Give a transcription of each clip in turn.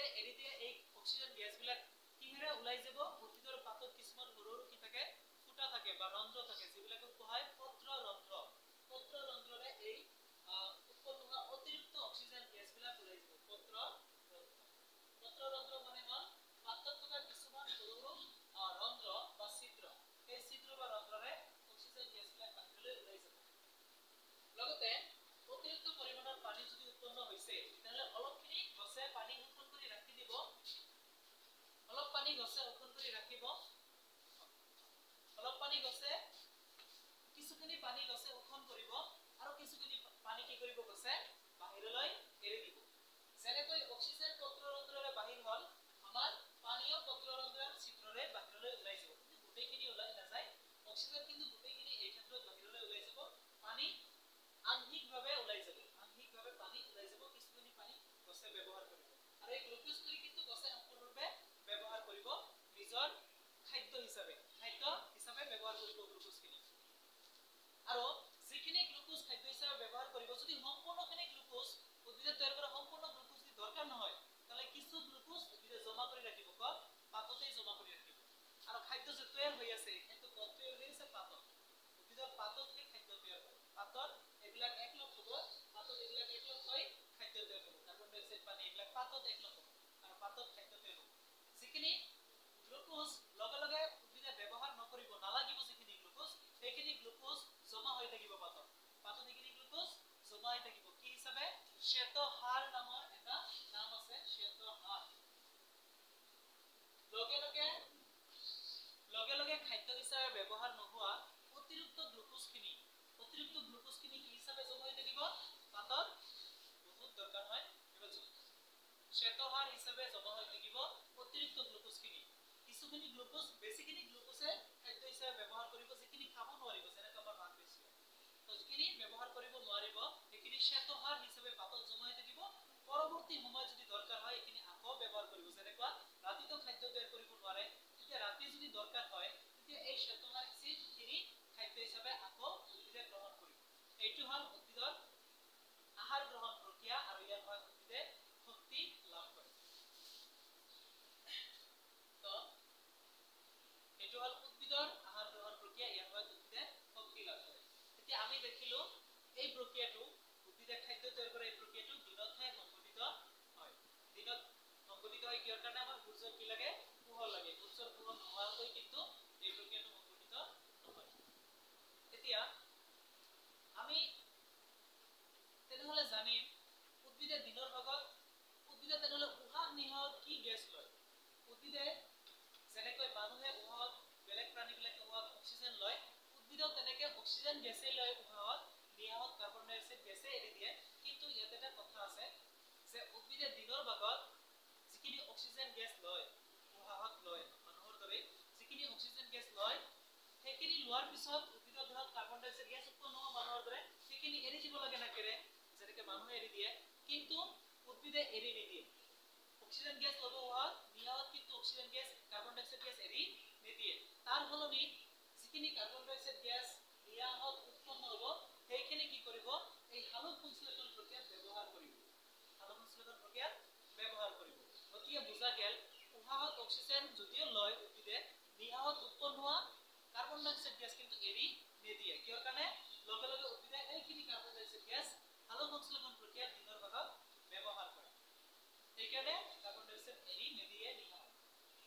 উদ্ভিদে এৰি দিয়ে এই অক্সিজেন গেছবিলাক কিহেৰে ওলাই যাব উদ্ভিদৰ পাতত কিছুমান সৰু সৰু কি থাকে ফুটা থাকে বা ৰন্ধ্ৰ থাকে যিবিলাকক কোৱা হয় পত্ৰৰন্ধ্ৰ পত্ৰৰন্ধ্ৰৰে এই উৎপন্ন হোৱা অতিৰিক্ত অক্সিজেন গেছবিলাক ওলাই যাব পত্ৰৰন্ধ্ৰ মানে হ'ল পাতত থকা কিছুমান সৰু সৰু ৰন্ধ্ৰ বা ছিদ্ৰ এই ছিদ্ৰ বা ৰন্ধ্ৰৰে অক্সিজেন গেছবিলাক বাহিৰলৈ ওলাই যাব লগতে অতিৰিক্ত পৰিমাণৰ পানী যদি উৎপন্ন হৈছে তেতিয়াহ'লে অলপখিনি গছে পানী শোষণ কৰি ৰাখি দিব অলপ পানী গছে শোষণ কৰি ৰাখিব অলপ পানী গছে কিছুখিনি পানী গছে শোষণ কৰিব আৰু কিছুখিনি পানী কি কৰিব গছে বাহিৰলৈ এৰি দিব যেনেকৈ অক্সিজেন পত্ৰৰন্ধ্ৰৰে বাহিৰ হ'ল আমাৰ পানীও পত্ৰৰন্ধ্ৰৰ ছিদ্ৰৰে বাহিৰলৈ ওলাই যাব কিন্তু গোটেইখিনি ওলাই নাযায় অক্সিজেন কিন্তু গোটেইখিনি এই ক্ষেত্ৰত বাহিৰলৈ ওলাই যাব পানী আংশিকভাৱে ওলাই যাব আংশিকভাৱে পানী ওলাই যাব কিছুখিনি পানী গছে ব্যৱহাৰ কৰিব আৰু এই গ্লুকোজটো কিন্তু গছে সম্পূৰ্ণৰূপে ব্যৱহাৰ কৰিব নিজৰ খাদ্য হিচাপে ব্যৱহাৰ কৰিব গ্লুকোজখিনি আৰু যিখিনি গ্লুকোজ খাদ্য হিচাপে ব্যৱহাৰ কৰিব যদি সম্পূৰ্ণখিনি গ্লুকোজ উদ্ভিদে তৈয়াৰ কৰা সম্পূৰ্ণ গ্লুকোজ যদি দৰকাৰ নহয় তাহলে কিছু গ্লুকোজ উদ্ভিদে জমা কৰি ৰাখিব পাততেই জমা কৰি ৰাখিব আৰু খাদ্য যে তৈয়াৰ হৈ আছে কিন্তু ক'ত তৈয়াৰ হৈ আছে পাতত উদ্ভিদৰ পাতত সেই খাদ্য তৈয়াৰ হয় পাতত এইবিলাক একলগ হ'ব পাতত এইবিলাক একলগ হৈ খাদ্য তৈয়াৰ হ'ব কাৰ্বন ডাই অক্সাইড পানী এইবিলাক পাতত একলগ হ'ব আৰু পাতত খাদ্য তৈয়াৰ হ'ব যিখিনি গ্লুকোজ লগে লগে উদ্ভিদে ব্যৱহাৰ নকৰিব নালাগিব যিখিনি গ্লুকোজ সেইখিনি গ্লুকোজ জমা হৈ থাকিব পাতত সেইখিনি গ্লুকোজ জমা হৈ থাকিব কি হিচাপে শ্বেতসাৰ নামৰ এটা নাম আছে শ্বেতসাৰ লগে লগে খাদ্য হিচাপে ব্যৱহাৰ নোহোৱা অতিৰিক্ত গ্লুকোজখিনি কি হিচাপে জমা হৈ থাকিব পাতত বহুত দৰকাৰ হয় শ্বেতসাৰ হিচাপে জমা হৈ থাকিব অতিৰিক্ত গ্লুকোজখিনি কিছুখিনি গ্লুকোজ বেছিখিনি গ্লুকোজে খাদ্য হিচাপে ব্যৱহাৰ কৰিব যিখিনি খাব নোৱাৰিব যেনেকৈ আমাৰ মাংস তো যিখিনি ব্যৱহাৰ কৰিব নোৱাৰিব সেইখিনি শ্বেতসাৰ হিচাপে পাতত জমা হৈ থাকিব পৰৱৰ্তী সময়ত যদি দৰকাৰ হয় এইখিনি আকৌ ব্যৱহাৰ কৰিব যেনেকুৱা ৰাতিটো খাদ্য তৈয়াৰ কৰিব নোৱাৰে তেতিয়া ৰাতি যদি দৰকাৰ হয় তেতিয়া এই শ্বেতসাৰ খিনি খাদ্য হিচাপে আকৌ উদ্ভিদে গ্ৰহণ কৰিব এইটো হ'ল উদ্ভিদৰ আহাৰ গ্ৰহণ প্ৰক্ৰিয়া আৰু ইয়াৰ পৰা উদ্ভিদে শক্তি লাভ কৰে তো এইটো হ'ল উদ্ভিদৰ আহাৰ গ্ৰহণ প্ৰক্ৰিয়া ইয়াৰ পৰা উদ্ভিদে শক্তি লাভ কৰে এতিয়া আমি দেখিলো এই প্ৰক্ৰিয়াটো উদ্ভিদে খাদ্য তৈয়াৰ কৰা এই প্ৰক্ৰিয়াটো দিনতহে সংঘটিত হয় দিনত সংঘটিত হয় কিহৰ কাৰণে আমাৰ সূৰ্যৰ কি লাগে পোহৰ লাগে সূৰ্যৰ পোহৰ নোহোৱাকৈ কিন্তু এই প্ৰক্ৰিয়াটো সংঘটিত নহয় এতিয়া আমি তেনেহলে জানিম উদ্ভিদে দিনৰ ভাগত উদ্ভিদে তেনেহলে উশাহ নিশাহত কি গেছ লয় উদ্ভিদে যেনেকৈ মানুহে উশাহত বেলেগ প্ৰাণীবিলাকে উশাহত অক্সিজেন লয় উদ্ভিদেও তেনেকৈ অক্সিজেন গেছেই লয় উশাহত নিশাহত কাৰ্বন ডাই অক্সাইড গেছে এৰি দিয়ে কিন্তু ইয়াত এটা কথা আছে যে উদ্ভিদে দিনৰ ভাগত যিখিনি অক্সিজেন গেছ লয় উশাহত লয় মানুহৰ দৰে যিখিনি অক্সিজেন গেছ লয় সেইখিনি লোৱাৰ পিছত উদ্ভিদৰ দেহত কাৰ্বন ডাই অক্সাইড গেছ উৎপন্ন হোৱা মানুহৰ দৰে সেইখিনি এৰি দিব লাগে নাকেৰে যেনেকৈ মানুহে এৰি দিয়ে কিন্তু উদ্ভিদে এৰি নিদিয়ে অক্সিজেন গেছ ল'ব উশাহত নিশাহত কিন্তু অক্সিজেন গেছ কাৰ্বন ডাই অক্সাইড গেছ এৰি নিদিয়ে তাৰ ফলনি যিখিনি কাৰ্বন ডাই অক্সাইড গেছ নিশাহত উৎপন্ন হ'ব সেইখিনি কি কৰিব এই সালোক সংশ্লেষণ প্ৰক্ৰিয়াত ব্যৱহাৰ কৰিব গতিকে বুজা গেল উশাহত অক্সিজেন যদিও লয় উদ্ভিদে নিশাহত উৎপন্ন হোৱা কাৰ্বন ডাই অক্সাইড গেছ কিন্তু এৰি নিদিয়ে কিহৰ কাৰণে লগে লগে উদ্ভিদে এইখিনি কাৰ্বন ডাই অক্সাইড গেছ সালোক সংশ্লেষণ প্ৰক্ৰিয়াত দিনৰ ভাগত ব্যৱহাৰ কৰে সেইকাৰণে কাৰ্বন ডাই অক্সাইড এৰি নিদিয়ে নিশাহত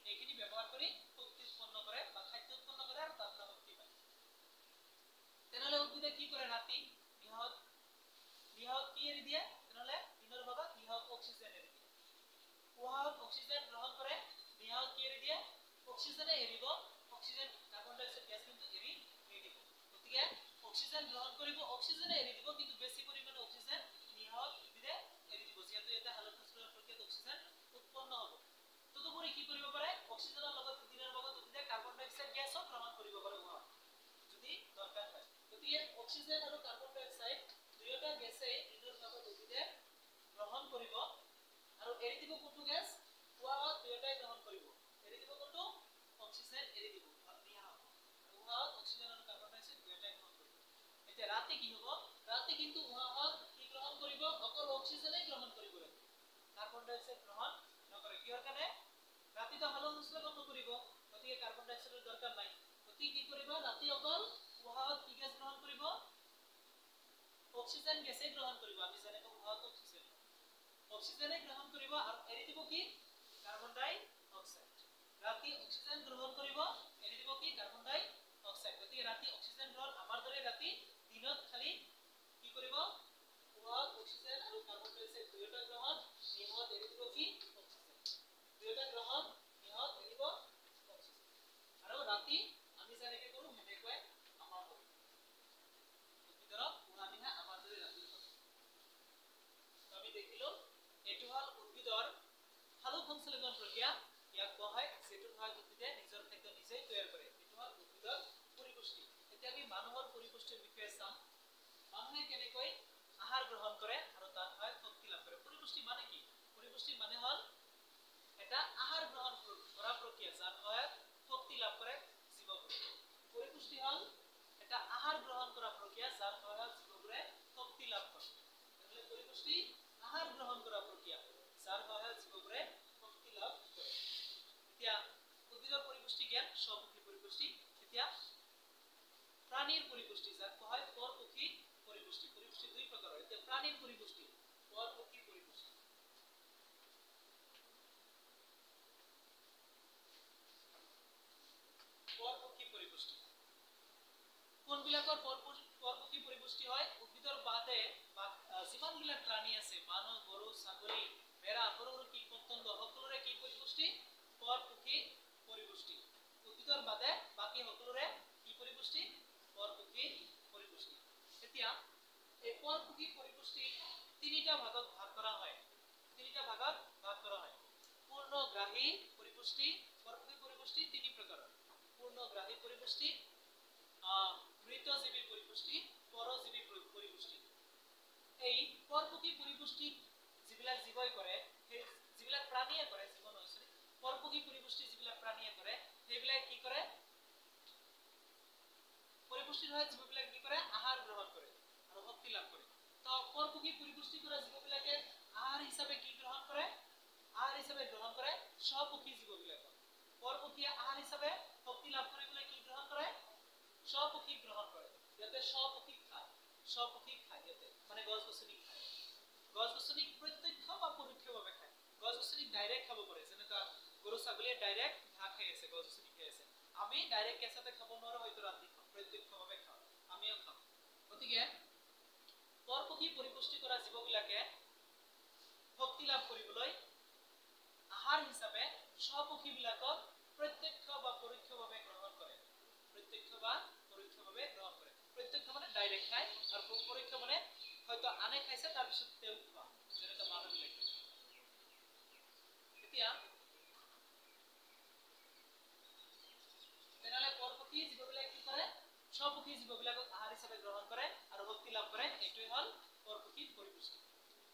এইখিনি ব্যৱহাৰ কৰি শক্তি উৎপন্ন কৰে বা খাদ্য উৎপন্ন কৰে আৰু তাৰ পৰা শক্তি পায় তেনেহলে উদ্ভিদে কি কৰে ৰাতি নিশাহত কি এৰি দিয়ে তেনেহলে দিনৰ ভাগত নিশাহত অক্সিজেন এৰি দিয়ে উশাহত অক্সিজেন গ্ৰহণ কৰে নিশাহত কি এৰি দিয়ে অক্সিজেনে এৰিব অক্সিজেন কাৰ্বন ডাই অক্সাইড গেছ কিন্তু এৰি নিদিব সংশ্লেষণ নকৰিব গতিকে কাৰ্বন ডাই অক্সাইডৰ দৰকাৰ নাই গতিকে কি কৰিব ৰাতি অকল উহাত কি গেছ গ্ৰহণ কৰিব অক্সিজেন গেছে গ্ৰহণ কৰিব আমি জানো উহাত অক্সিজেনে গ্ৰহণ কৰিব আৰু এৰি দিব কি কাৰ্বন ডাই অক্সাইড ৰাতি অক্সিজেন গ্ৰহণ কৰিব এৰি দিব কি কাৰ্বন ডাই অক্সাইড গতিকে ৰাতি অক্সিজেন গ্ৰহণ আমাৰ দৰে ৰাতি দিনত খালি কি কৰিব উহাত অক্সিজেন আৰু কাৰ্বন ডাই অক্সাইড দুয়োটা গ্ৰহণ নিহত এৰি দিব কি অক্সিজেন দুয়োটা গ্ৰহণ নিহত এৰিব অক্সিজেন আৰু ৰাতি আমি যেনেকৈ কৰো হেনেকৈ আমাৰ হ'ব উদ্ভিদৰ উহা নিহা আমাৰ দৰে ৰাতি হ'ব আমি দেখিলো এটো হল উদ্ভিদৰ সালোক সংশ্লেষণ প্ৰক্ৰিয়া ইয়াক কোৱা হয় যেটো হয় উদ্ভিদে নিজৰ খাদ্য নিজেই তৈয়াৰ কৰে এটো হল উদ্ভিদৰ পৰিপুষ্টি এতিয়া আমি মানুহৰ পৰিপুষ্টিৰ বিষয়ে চাম মানুহে কেনেকৈ আহাৰ গ্ৰহণ কৰে আৰু তাৰ হয় শক্তি লাভ কৰে পৰিপুষ্টি মানে কি পৰিপুষ্টি মানে হল এটা আহাৰ গ্ৰহণ কৰা প্ৰক্ৰিয়া যাৰ হয় শক্তি লাভ কৰে জীৱবোৰে পৰিপুষ্টি হল এটা আহাৰ গ্ৰহণ কৰা প্ৰক্ৰিয়া যাৰ হয় জীৱবোৰে শক্তি লাভ কৰে মানে পৰিপুষ্টি আহাৰ গ্ৰহণ কৰা প্ৰক্ৰিয়া যাৰ হয় জীৱবোৰে শক্তি লাভ কৰে এতিয়া উদ্ভিদৰ পৰিপুষ্টি জ্ঞান স্বপক্ষী পৰিপুষ্টি এতিয়া প্ৰাণীৰ পৰিপুষ্টি যাক কোৱা হয় পৰপক্ষী পৰিপুষ্টি পৰিপুষ্টি দুই প্ৰকাৰৰ এতিয়া প্ৰাণীৰ পৰিপুষ্টি পৰপক্ষী পৰিপুষ্টি পৰপক্ষী পৰিপুষ্টি কোনবিলাকৰ পৰপক্ষী পৰিপুষ্টি হয় উদ্ভিদৰ বাদে যিমানবিলাক প্ৰাণী আছে মানুহ গৰু ছাগলী বেৰা সৰু সৰু কীট পতংগ সকলোৰে কি পৰিপুষ্টি পৰপক্ষী পৰিপুষ্টি উদ্ভিদৰ বাদে বাকি সকলোৰে কি পৰিপুষ্টি পৰপক্ষী পৰিপুষ্টি এতিয়া এই পৰপক্ষী পৰিপুষ্টি তিনিটা ভাগত ভাগ কৰা হয় পূৰ্ণগ্ৰাহী পৰিপুষ্টি পৰপক্ষী পৰিপুষ্টি তিনি প্ৰকাৰৰ পূৰ্ণগ্ৰাহী পৰিপুষ্টি মৃতজীৱী পৰিপুষ্টি পৰজীৱী পৰিপুষ্টি এই পৰপক্ষী পৰিপুষ্টি যিবিলাক জীৱই কৰে সেই যিবিলাক প্ৰাণীয়ে কৰে জীৱন হৈছে পৰপক্ষী পৰিপুষ্টি যিবিলাক প্ৰাণীয়ে কৰে সেইবিলাক কি কৰে পৰিপুষ্টিৰ হয় জীৱবিলাক কি কৰে আহাৰ গ্ৰহণ কৰে আৰু শক্তি লাভ কৰে তো পৰপক্ষী পৰিপুষ্টি কৰা জীৱবিলাকে আহাৰ হিচাপে কি গ্ৰহণ কৰে স্বপক্ষী জীৱবিলাক পৰপক্ষীয়ে আহাৰ হিচাপে শক্তি লাভ কৰিবলৈ কি গ্ৰহণ কৰে স্বপক্ষী গ্ৰহণ কৰে ইয়াতে স্বপক্ষী খায় ইয়াতে মানে গছ-গছনি খায় গছ-গছনি প্ৰত্যক্ষ বা পৰোক্ষভাৱে খায় গছ-গছনি ডাইৰেক্ট খাব পাৰে যেনেকা গৰু ছাগলীয়ে ডাইৰেক্ট ঘাঁহ খাই আছে গছ-গছনি খাই আছে আমি ডাইৰেক্ট কেঁচাতে খাব নোৱাৰো হয়তো ৰান্ধি খাওঁ প্ৰত্যক্ষভাৱে খাওঁ আমিও খাওঁ গতিকে পৰপক্ষী পৰিপুষ্টি কৰা জীৱবিলাকে শক্তি লাভ কৰিবলৈ আহাৰ হিচাপে স্বপক্ষীবিলাকক প্ৰত্যক্ষ বা পৰোক্ষভাৱে গ্ৰহণ কৰে প্ৰত্যক্ষ মানে ডাইৰেক্ট খায় আৰু পৰোক্ষ মানে হয়তো আনে খাইছে তাৰ পিছত তেওঁ খোৱা যেনেকা মানুহবিলাকে এতিয়া তেনেহলে পৰপক্ষী জীৱবিলাক কি কৰে স্বপক্ষী জীৱবিলাকক আহাৰ হিচাপে গ্ৰহণ কৰে আৰু শক্তি লাভ কৰে এইটোই হল পৰপক্ষী পৰিপুষ্টি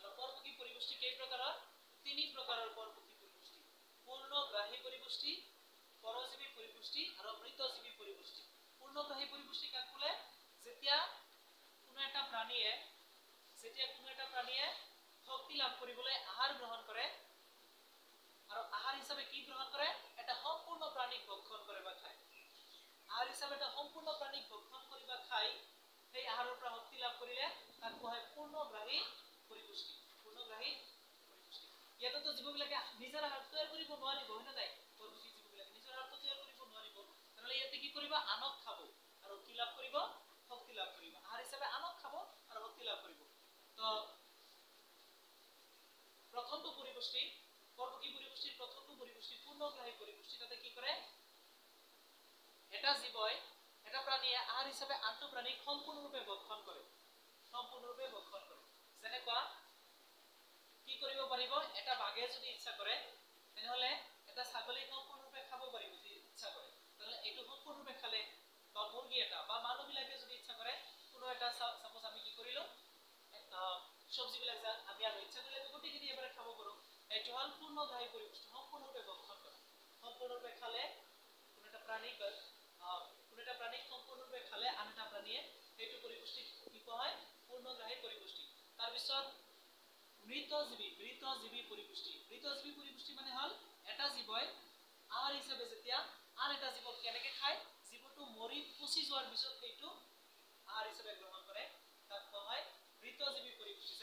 আৰু পৰপক্ষী পৰিপুষ্টি কেই প্ৰকাৰৰ তিনি প্ৰকাৰৰ পৰপক্ষী পৰিপুষ্টি পূৰ্ণগ্ৰাহী পৰিপুষ্টি পৰজীৱী পৰিপুষ্টি আৰু মৃতজীৱী পৰিপুষ্টি পূৰ্ণগ্ৰাহী পৰিপুষ্টি কাক বোলে যেতিয়া কোনো এটা প্ৰাণীয়ে শক্তি লাভ কৰিবলৈ আহাৰ গ্ৰহণ কৰে আৰু আহাৰ হিচাপে কি গ্ৰহণ কৰে এটা সম্পূৰ্ণ প্ৰাণীক ভক্ষণ কৰে বা খায় আহাৰ হিচাপে এটা সম্পূৰ্ণ প্ৰাণীক ভক্ষণ কৰি বা খায় সেই আহাৰৰ পৰা শক্তি লাভ কৰিলে তাক কোৱা হয় পূৰ্ণগ্ৰাহী পৰিপুষ্টি ইয়াতেতো জীৱবিলাকে নিজৰ আহাৰ তৈয়াৰ কৰিব নোৱাৰিব হয় না নাই পৰপক্ষী জীৱবিলাকে নিজৰ আহাৰ তৈয়াৰ কৰিব নোৱাৰিব তেনেহ'লে ইয়াতে কি কৰিব আনক খাব আৰু কি লাভ কৰিব শক্তি লাভ কৰিব আহাৰ হিচাপে আনক খাব আৰু শক্তি লাভ কৰিব তো প্ৰথমটো পৰিপুষ্টি পৰপক্ষী পৰিপুষ্টিৰ প্ৰথমটো পৰিপুষ্টি পূৰ্ণগ্ৰাহী পৰিপুষ্টি তাতে কি কৰে এটা জীৱই এটা প্ৰাণীয়ে আহাৰ হিচাপে আনটো প্ৰাণীক সম্পূৰ্ণৰূপে ভক্ষণ কৰে যেনেকুৱা কি কৰিব পাৰিব এটা বাঘে যদি ইচ্ছা কৰে তেনেহলে এটা ছাগলী সম্পূৰ্ণৰূপে খাব পাৰিব যদি ইচ্ছা কৰে তাহলে এইটো সম্পূৰ্ণৰূপে খালে বা মুৰ্গী এটা বা মানুহবিলাকে যদি ইচ্ছা কৰে কোনো এটা সাপোজ আমি কি কৰিলো সবজিবিলাক আমি আৰু ইচ্ছা কৰিলে গোটেইখিনি এবাৰে খাব পাৰো এইটো হল পূৰ্ণগ্ৰাহী পৰিপুষ্টি সম্পূৰ্ণৰূপে ভক্ষণ কৰা সম্পূৰ্ণৰূপে খালে কোনো এটা প্ৰাণীক সম্পূৰ্ণৰূপে খালে আন এটা প্ৰাণীয়ে সেইটো পৰিপুষ্টি কি কোৱা হয় পূৰ্ণগ্ৰাহী পৰিপুষ্টি তাৰপিছত মৃতজীৱী পৰিপুষ্টি মানে হল এটা জীৱই আহাৰ হিচাপে যেতিয়া আন এটা জীৱক কেনেকৈ খায়, জীৱটো মৰি পচি যোৱাৰ পিছত সেইটো আহাৰ হিচাপে গ্ৰহণ কৰে, তাক কোৱা হয় মৃতজীৱী পৰিপুষ্টি।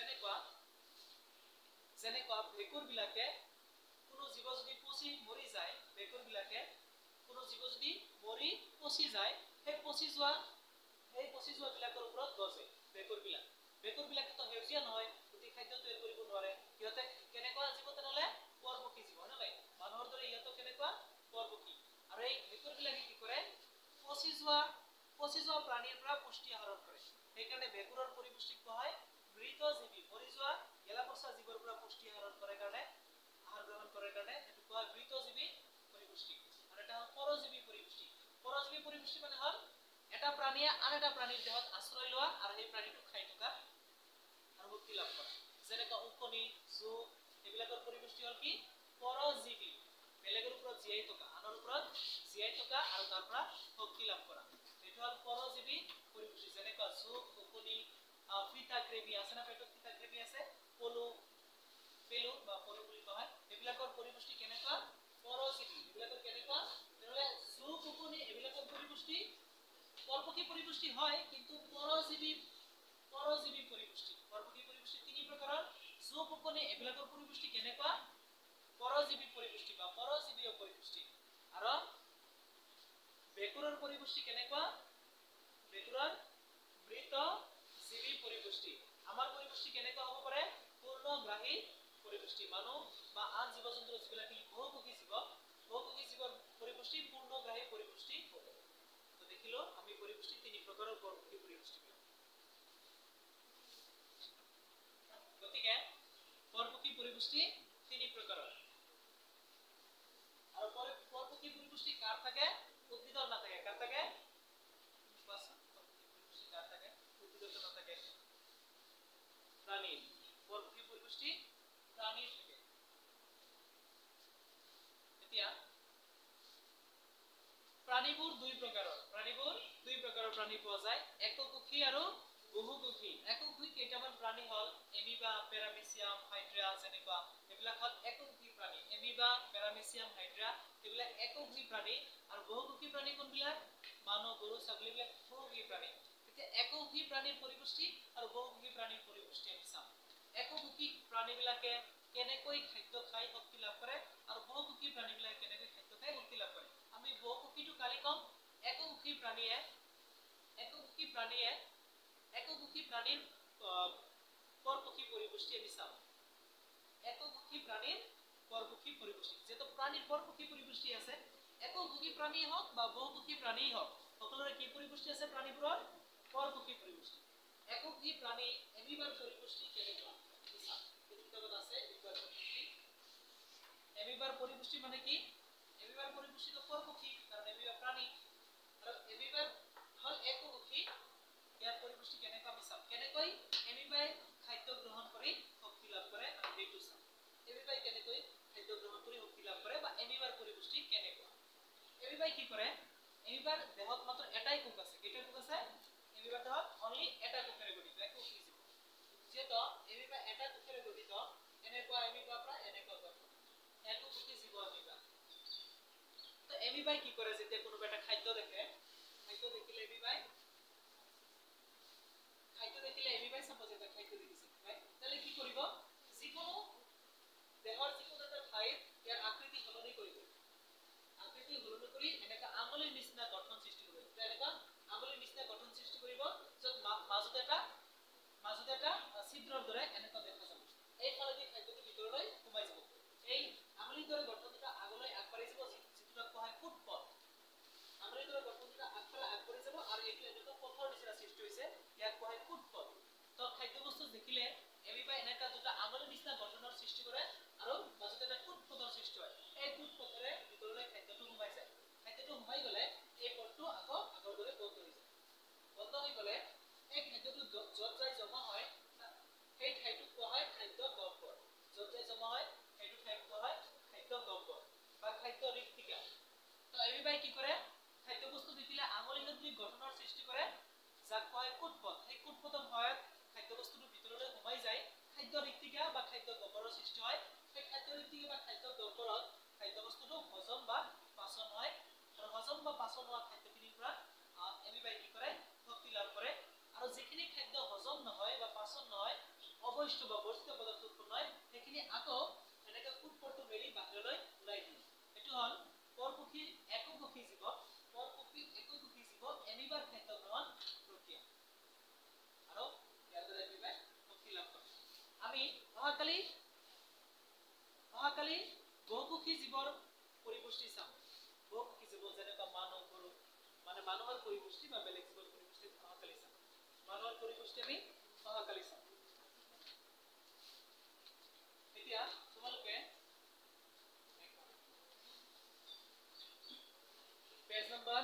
যেনেকুৱা ভেঁকুৰবিলাকে কোনো জীৱ যদি পচি মৰি যায়, ভেঁকুৰবিলাকে কোনো জীৱ যদি মৰি পচি যায়, সেই পচি যোৱা বিলাকৰ ওপৰত গজে ভেঁকুৰবিলাকেতো সেউজীয়া নহয়, গতিকে খাদ্য তৈয়াৰ কৰিব নোৱাৰে। সিহঁতে কেনেকুৱা জীৱ তেনেহ'লে? পৰপক্ষী জীৱ, হয় নে? মানুহৰ দৰে ইহঁতো কেনেকুৱা? পৰপক্ষী। আৰু এই ভেঁকুৰবিলাকে কি কৰে? পচি যোৱা প্ৰাণীৰ পৰা পুষ্টি আহৰণ কৰে। সেইকাৰণে ভেঁকুৰৰ পৰিপুষ্টিক কোৱা হয় মৃতজীৱী। মৰি যোৱা গেলা পচা জীৱৰ পৰা পুষ্টি আহৰণ কৰে কাৰণে, আহাৰ গ্ৰহণ কৰে কাৰণে সেইটো কোৱা হয় মৃতজীৱী পৰিপুষ্টি। আৰু এটা হ'ল পৰজীৱী পৰিপুষ্টি। পৰজীৱী পৰিপুষ্টি মানে হ'ল এটা প্ৰাণীয়ে আন এটা প্ৰাণীৰ দেহত আশ্ৰয় লোৱা আৰু সেই প্ৰাণীটোক খাই থকা আৰু মুক্তি লাভ কৰা। যেনেকুৱা ওকণি, জোক এইবিলাকৰ পৰিপুষ্টি হ'ল কি? পৰজীৱী। বেলেগৰ ওপৰত জীয়াই থকা, আনৰ ওপৰত জীয়াই থকা আৰু তাৰ পৰা শক্তি লাভ কৰা, এইটো হ'ল পৰজীৱী পৰিপুষ্টি। যেনেকুৱা জোক, ওকণি, ফিতাগ্ৰেবি আছে না, পেটত ফিতাগ্ৰেবি আছে, পেলু বা পলু বুলি কোৱা হয়, এইবিলাকৰ পৰিপুষ্টি কেনেকুৱা? পৰজীৱী। এইবিলাকৰ কেনেকুৱা? তেনেহ'লে জোক, ওকণি এইবিলাকৰ পৰিপুষ্টি পৰপক্ষী পৰিপুষ্টি হয়, কিন্তু পৰজীৱী পৰিপুষ্টি। পৰপক্ষী পৰিপুষ্টি তিনি প্ৰকাৰৰ। জোক, ওকণি এইবিলাকৰ পৰিপুষ্টি কেনেকুৱা? পৰজীৱী পৰিপুষ্টি বা পৰজীৱীয় পৰিপুষ্টি। আৰু ভেঁকুৰৰ পৰিপুষ্টি কেনেকুৱা? ভেঁকুৰৰ মৃতজীৱী পৰিপুষ্টি। আমাৰ পৰিপুষ্টি কেনেকুৱা হ'ব পাৰে? পূৰ্ণগ্ৰাহী পৰিপুষ্টি। মানুহ বা আন জীৱ জন্তুৰ যিবিলাক বহুমুখী জীৱৰ পৰিপুষ্টি পূৰ্ণগ্ৰাহী পৰিপুষ্টি হ'ব। তো দেখিলো আমি পৰিপুষ্টি তিনি প্ৰকাৰৰ পৰপক্ষী পৰিপুষ্টি। গতিকে পৰপক্ষী পৰিপুষ্টি তিনি প্ৰকাৰৰ। আৰু পৰপক্ষী পৰিপুষ্টি কাৰ থাকে? উদ্ভিদৰ নাথাকে। কাৰ থাকে? উদ্ভিদৰ নাথাকে। প্ৰাণীৰ। পৰপক্ষী পৰিপুষ্টি প্ৰাণীৰ থাকে। এতিয়া প্ৰাণীবোৰ দুই প্ৰকাৰৰ প্ৰাণী পোৱা যায়, এককোষী আৰু বহুকোষী। এককোষী কেইটামান প্ৰাণী হ'ল এমিবা, পেৰামিচিয়াম, হাইড্ৰা, যেনেকুৱা এইবিলাক হ'ল এককোষী প্ৰাণী। এমিবা, পেৰামিচিয়াম, হাইড্ৰা এইবিলাক এককোষী প্ৰাণী। আৰু বহুকোষী প্ৰাণী কোনবিলাক? মানুহ, গৰু, ছাগলী এইবিলাক বহুকোষী প্ৰাণী। এতিয়া এককোষী প্ৰাণীৰ পৰিপুষ্টি আৰু বহুকোষী প্ৰাণীৰ পৰিপুষ্টি আমি চাম। এককোষী প্ৰাণীবিলাকে কেনেকৈ খাদ্য খাই শক্তি লাভ কৰে আৰু বহুকোষী প্ৰাণীবিলাকে কেনেকৈ খাদ্য খাই শক্তি লাভ কৰে। আমি বহুকোষীটো কালি কম। এককোষী প্ৰাণীৰ পৰপক্ষী পৰিপুষ্টি আমি চাম। এককোষী প্ৰাণীৰ পৰপক্ষী পৰিপুষ্টি। যেহেতু প্ৰাণীৰ পৰপক্ষী পৰিপুষ্টি আছে, এককোষী প্ৰাণী হওক বা বহুকোষী প্ৰাণী হওক, সকলোৰে কি পৰিপুষ্টি আছে? প্ৰাণীবোৰৰ পৰপক্ষী পৰিপুষ্টি। এককোষী প্ৰাণী এমিবাৰ পৰিপুষ্টি কেনেকুৱা? এমিবাৰ পৰিপুষ্টি মানে কি? এমিবাৰ পৰিপুষ্টিটো পৰপক্ষী, কাৰণ এমিবা প্ৰাণী। আৰু এমিবাৰ হ'ল এককোষী, ইয়াৰ পৰিপুষ্টি কেনেকুৱা আমি চাম। কেনেকৈ এমিবাই খাদ্য গ্ৰহণ কৰি শক্তি লাভ কৰে আমি সেইটো চাম। এমিবাই কেনেকৈ খাদ্য গ্ৰহণ কৰি শক্তি লাভ কৰে বা এমিবাৰ পৰিপুষ্টি কেনেকুৱা। এমিবাই কি কৰে? এমিবাৰ দেহত মাত্ৰ এটাই কোষ আছে। কেইটা কোষ আছে? এমিবাৰ দেহত অনলি এটা কোষেৰে গঠিত, এককোষী জীৱ। যিহেতু এমিবা এটা কোষেৰে গঠিত, এনেকুৱা এমিবাৰ পৰা এনেকুৱা গঠন, এককোষী জীৱ এমিবা। তো এমিবাই কি কৰে? যেতিয়া কোনোবা এটা খাদ্য দেখিলে এমিবাই সাপোজ এটা খাদ্য দেখিছে, তাহলে কি কৰিব? যিকোনো দেহৰ যিকোনো এটা ঠাইত ইয়াৰ আকৃতি সলনি কৰিব। আকৃতি সলনি কৰি এনেকা আঙুলিৰ নিচিনা গঠন সৃষ্টি কৰিব। এনেকা আঙুলিৰ নিচিনা গঠন সৃষ্টি কৰিব, য'ত মাজতে এটা ছিদ্ৰৰ দৰে এনেকা দেখা যাব। এই ফালেদি খাদ্যটো ভিতৰলৈ সোমাই যাব। এই আঙুলিৰ দৰে গঠনটা আগলৈ আগবাঢ়ি যাব, যিটো কোৱা হয় ফুট পথ। আঙুলিৰ দৰে গঠনটা আগফালে আগবাঢ়ি যাব আৰু এইটো এনেকা পথৰ নিচিনা সৃষ্টি হৈছে, ইয়াক কোৱা হয় ফুট পথ। তো খাদ্যবস্তু দেখিলে এমিবাই এনেকা দুটা আঙুলিৰ নিচিনা গঠনৰ সৃষ্টি কৰে আৰু মাজতে এটা ফুট পথৰ সৃষ্টি হয়। এই ফুট পথেৰে ভিতৰলৈ খাদ্যটো সোমাই যায়। খাদ্যটো সোমাই গ'লে এই পথটো আকৌ আগৰ দৰে বন্ধ হৈ যায়। বন্ধ হৈ গ'লে এই খাদ্যটো য'ত যাই জমা হয়, সেই ঠাইটোক কোৱা হয় খাদ্য গহ্বৰ। য'ত যাই জমা হয় অবশিষ্ট বা বৰ্ধিত পদাৰ্থ উৎপন্ন হয় সেইখিনি আকৌ এনেকৈ ফুটপথটো মেলি বাহিৰলৈ ওলাই দিয়ে এটো হল পৰপক্ষীৰ এককোষী জীৱ পৰপক্ষীৰ এককোষী জীৱ এমিবাৰ খাদ্য গ্ৰহণ প্ৰক্ৰিয়া আৰু ইয়াৰ দ্বাৰা এমিবাই শক্তি লাভ কৰে আমি অহাকালি বহুকোষী জীৱৰ পৰিপুষ্টি চাম বহুকোষী জীৱ যেনেকা মানৱ গৰু মানে মানুহৰ পৰিপুষ্টি বা বেলেগ জীৱৰ পৰিপুষ্টি অহাকালি চাম মানুহৰ পৰিপুষ্টি আমি অহাকালি চাম এতিয়া তোমালোকে পেজ নম্বৰ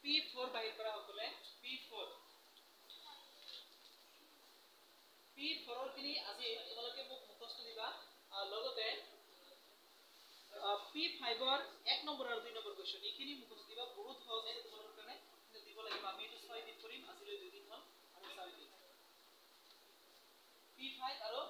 P4 বাহিৰ কৰা সকলে P4 ৰ খিনি আজি তোমালোকে মোক মুখস্থ দিবা লগতে P5 ৰ 1 নম্বৰ আৰু 2 নম্বৰ কোৱেশ্চন এইখিনি মুখস্থ দিবা বহুত সহজ আছে তোমালোকৰ কাৰণে দিব লাগিব আমি এটো 6 দিন কৰিম আজিলৈ 2 দিন হ'ল আৰু 4 দিন P5 আৰু